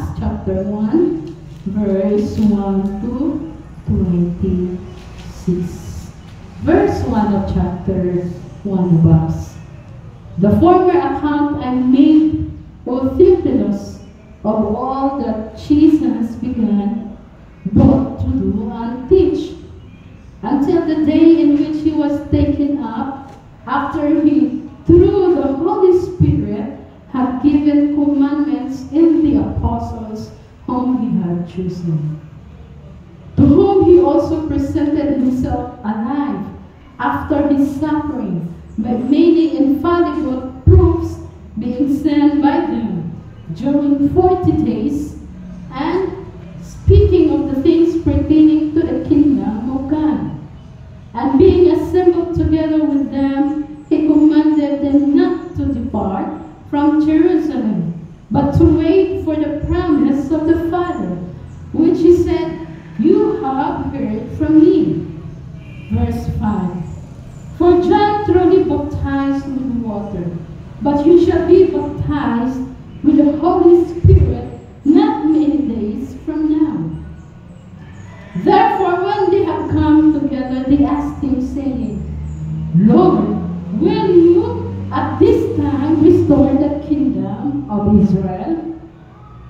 Acts chapter 1, verse 1 to 26. Verse 1 of chapter 1 of Acts. The former account I made, O Theophilus, of all that Jesus began both to do and teach, until the day in which he was taken up, after he, through the Holy Spirit, had given commandments in the apostles whom he had chosen, to whom he also presented himself alive after his suffering, by many infallible proofs being sent by them during 40 days, and speaking of the things pertaining to the kingdom of God. And being assembled together with them, he commanded them not to depart from Jerusalem, but to wait for the promise of the Father, which he said, "You have heard from me." Verse 5. For John truly baptized with water, but you shall be baptized with the Holy Spirit not many days from now. Therefore, when they had come together, they asked him, saying, Lord, will you at this time restore the kingdom of Israel?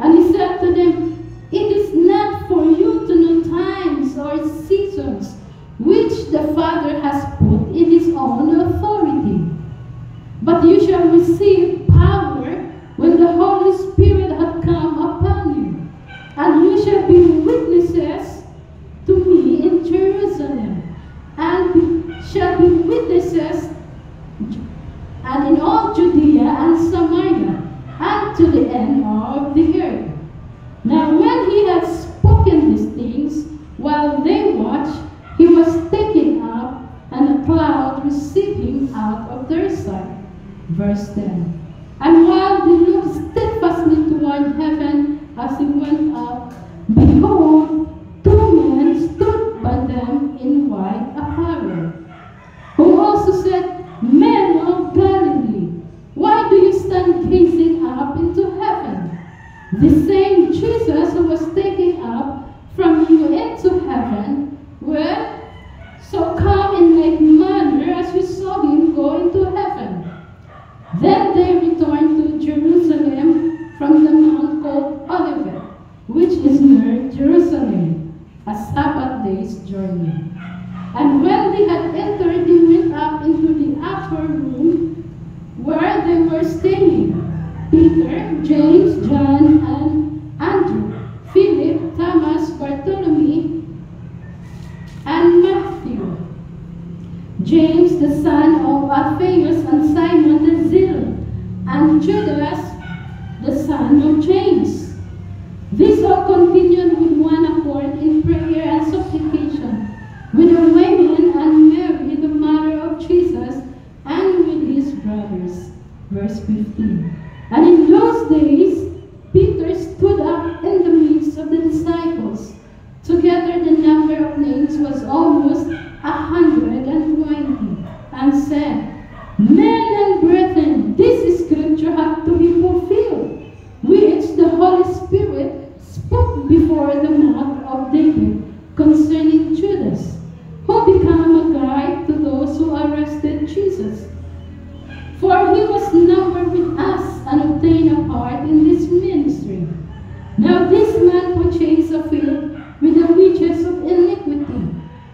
And he said to them, It is not for you to know times or seasons which the Father has put in his own authority. But you shall receive power when the Holy Spirit hath come upon you, and you shall be witnesses to me in Jerusalem, and shall be witnesses and in all Judea and Samaria, and to the end of the earth. Now when he had spoken these things, while they watched, he was taken up, and a cloud received him out of their sight. Verse 10. And while they looked steadfastly toward heaven as he went up, behold, two men stood by them in white apparel, who also said, Men of Galilee, why do you stand gazing up into heaven? The same Jesus who was taken up from you into heaven will so come in like manner as you saw him go into heaven. Then they returned to Jerusalem from the mount called Olivet, which is near Jerusalem, a Sabbath day's journey. And when they had entered, they went up into the upper room where they were staying, Peter, James, John, and Andrew, Philip, Thomas, Bartholomew, and Matthew, James the son of Alphaeus, and Simon the Zealot, and Judas the son of James. These all continued with one accord in prayer and supplication, with the women and Mary, the mother of Jesus, and with his brothers. Verse 15. And in those days, Peter stood up in the midst of the disciples. Together the number of names was almost 120, and said, Men and brethren, this scripture hath to be fulfilled, which the Holy Spirit spoke before the mouth of David concerning Judas, who became a guide to those who arrested Jesus. For he was numbered with us and obtained a part in this ministry. Now this man purchased a field with the wages of iniquity,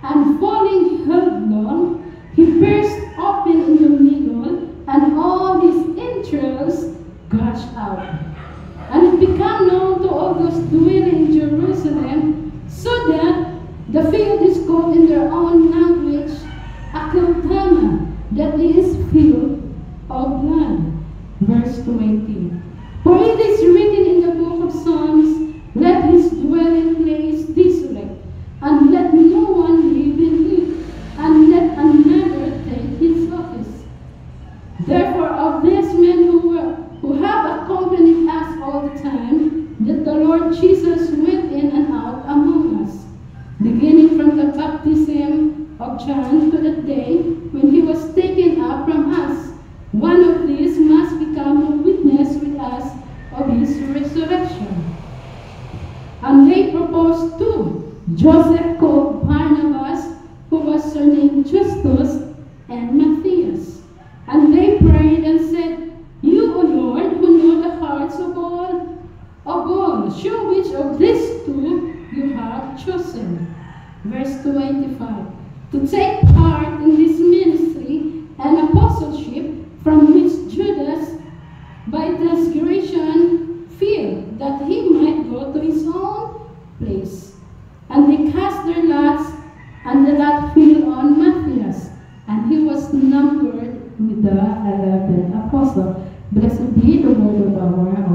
and falling headlong, he burst open in the middle, and all his entrails gushed out. And it became known to all those dwelling in Jerusalem, so that the field is called in their own language Akeldama, that is, field of blood. Verse 20. For it is written in the book of Psalms, Let his dwelling place desolate, and let no one live in it, and let another take his office. Therefore, of these men who have accompanied us all the time, that the Lord Jesus went in and out among us, beginning from the baptism of John to the day when he was taken up from us, one of these must become a witness with us of his resurrection. Joseph called Barnabas, who was surnamed Justus, and Matthias. And they prayed and said, You, O Lord, who know the hearts of all, show which of these two you have chosen. Verse 25. To take part in this ministry and apostleship, from which Judas, by transgression, feared that he might go to his own place. And they cast their lots, and the lot fell on Matthias, and he was numbered with the 11 apostles. Blessed be the word of our